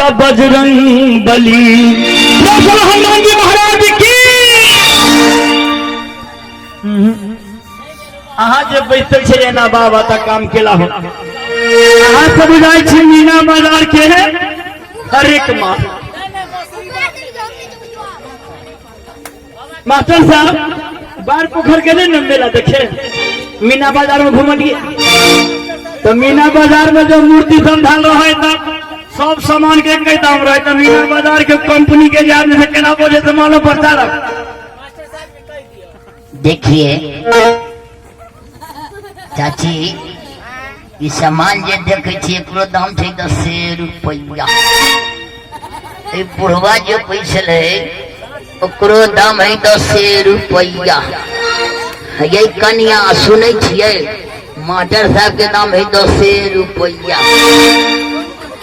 जा बजरंग बली। हनुमान जी महाराज की अहाँ जे बैठल छे एना बाबा तक काम केला हो। अहाँ सब बुझाई छी मीना बाजार के है हर एक माँ। मास्टर साहब बार पोखर के नहीं मेला देखे मीना बाजार में घूमलिए तो मीना बाजार में जो मूर्ति संभाल रहा है तब सब सामान के कई दाम रहे तो मीना बाजार के कंपनी के याद में केना बोले तो मालूम पड़ता रहा। देखिए चाची ये सामान जे देखे छे एकरो दाम छे 10 रुपया। ए बुढ़वा जो पैसल है ओकरो दाम है 10 रुपया। ये कन्या सुनै छियै मास्टर साहब के दाम है 10 रुपया।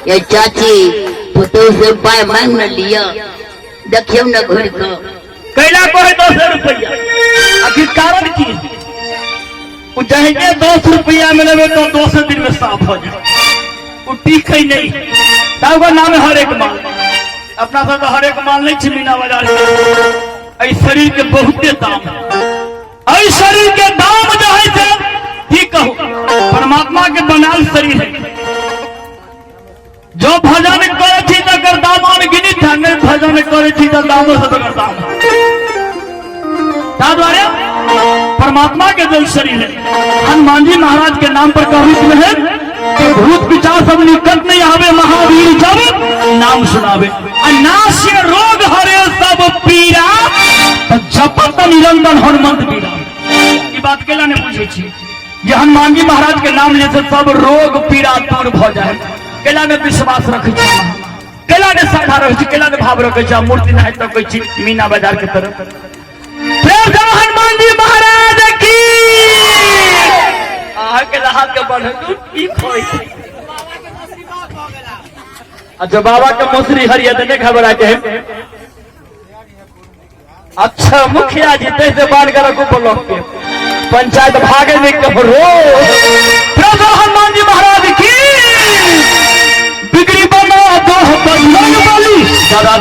ये चाची पुतौ से पाय मांग न लिया देखियो न घुर के कैला को है 10 रुपया। आखिर कारण की वो चाहे 10 रुपया में लेवे तो 2 दिन में साफ हो जाए वो ठीक है नहीं। तब नाम है हर एक माल अपना सब हर एक माल नहीं मीना बाजार में। शरीर के बहुते दाम है शरीर के दाम जो है ठीक कहो परमात्मा के बनाल शरीर है जो भजन करे थी तकर दाम अनगिनित है नहीं भजन करे थी तो दामों से तकर दाम द्वारा परमात्मा के जो शरीर है। हनुमान जी महाराज के नाम पर कवित में है कि भूत पिशाच सब निकट नहीं आवे महावीर जब नाम सुनावे अनाश्य रोग हरे सब पीरा तो जपत निरंजन हनुमंत पीरा। ये बात केला ने पूछे छी जे हनुमान जी महाराज के नाम ले से सब रोग पीड़ा दूर भ जाए। केला ने विश्वास रखे छी केला ने श्रद्धा रखे छी केला ने भाव रखे छी मूर्ति नहीं तो कोई चीज मीना बाजार के तरफ हनुमान जी महाराज की के हाथ के बढ़ अच्छा बाबा के मौसरी हरिया देने खबर आते हैं। अच्छा मुखिया जी तैसे बांध कर रखो ब्लॉक के पंचायत भागे में रो हनुमान जी महाराज की बिगड़ी बना दो बजरंग बली जरा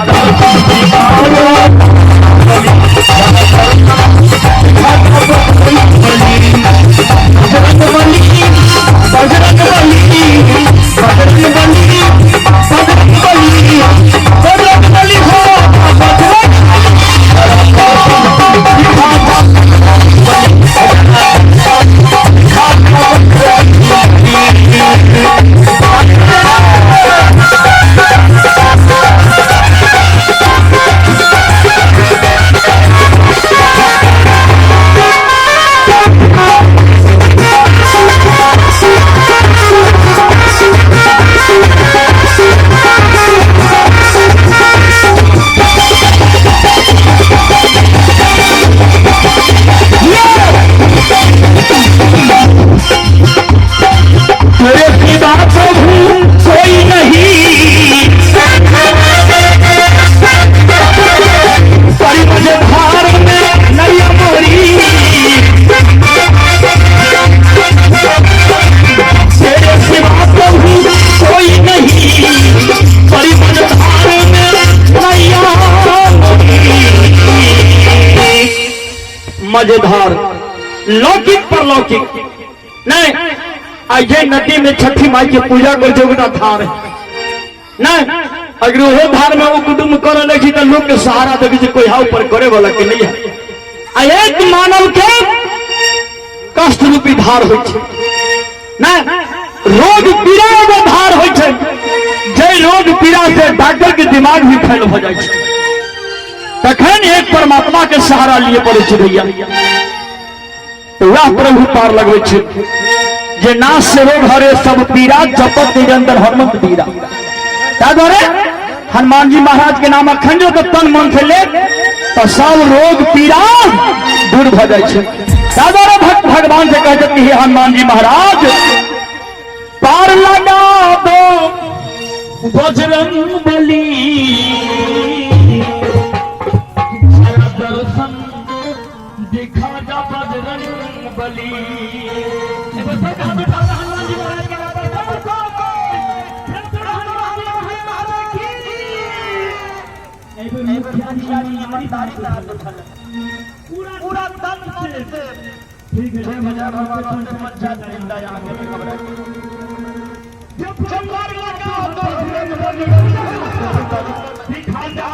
मजेदार लौकिक पर लौकिक नहीं आज नदी में छठी माई की पूजा कर जोगना धार नहीं अगर वो धार में वो कुटुंब करे लगी तो लोग के सहारा देवी कोई हाउ पर करे वाला के नहीं है। एक मानव के कष्ट रूपी धार हो रोग पीड़ा वो धार हो जय रोग पीड़ा से डॉक्टर के दिमाग भी फेल हो जाए तखन एक परमात्मा के सहारा लिए पड़े भैया तो वह प्रभु पार लगवे जे नाश से रोग हरे सब पीड़ा जपत निरंतर हनुमंत पीड़ा। हनुमान जी महाराज के नाम अखन जो तो तन मन से ले तो सब रोग पीड़ा दूर भ जाए। भक्त भगवान से कहते कि हे हनुमान जी महाराज पार लगा दो बजरंग बली दर्शन दिखा जा बजरंग बली। हनुमान जी महाराज के होशियारी ईमानदारी से हाथ उठा ले पूरा तन से ठीक है भगवान भगवान से मत जा जिंदा यहां के खबर जब मार लगा तो दिखा जा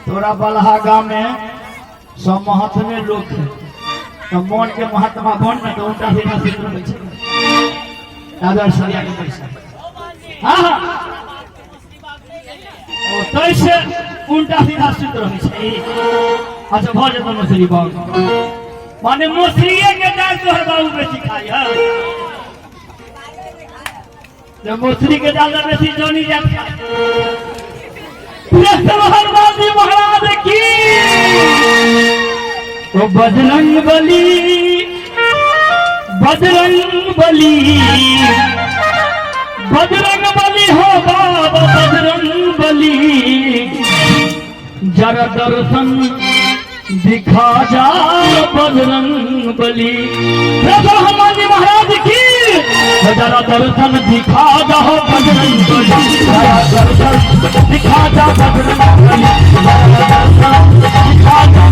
तोरा बलहा गांव में सब महात्मे लोग है तो मन के महात्मा बन में तो उल्टा सीधा सीधा बैठे दादा सरिया के पैसा हाँ हाँ तैसे उल्टा सीधा सीध रहे छै अच्छा भ जेतौ मछली बाबू माने मछलिए के दाल तोहर बाबू बेसी खाई है जब मछली के दाल बेसी जोनी जाता हनुमान महाराज की तो बजरंग बली बजरंग बली बजरंग बली हो बाबा बजरंग बली जरा दर्शन दिखा जा बजरंग बली हनुमान जी महाराज की जरा दर्शन दिखा जा बजरंग बली जरा दर्शन दिखा जा बजरंग बली जरा दर्शन दिखा जा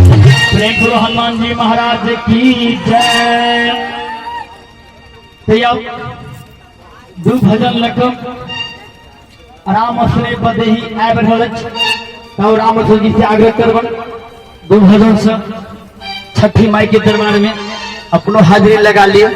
हनुमान जी महाराज की जय। दू भजन लगम राम श्री बदेही आबि रहल अछि राम जी से आग्रह करबन दू भजन से छठी माई के दरबार में अपनो हाजिरी लगा लिया।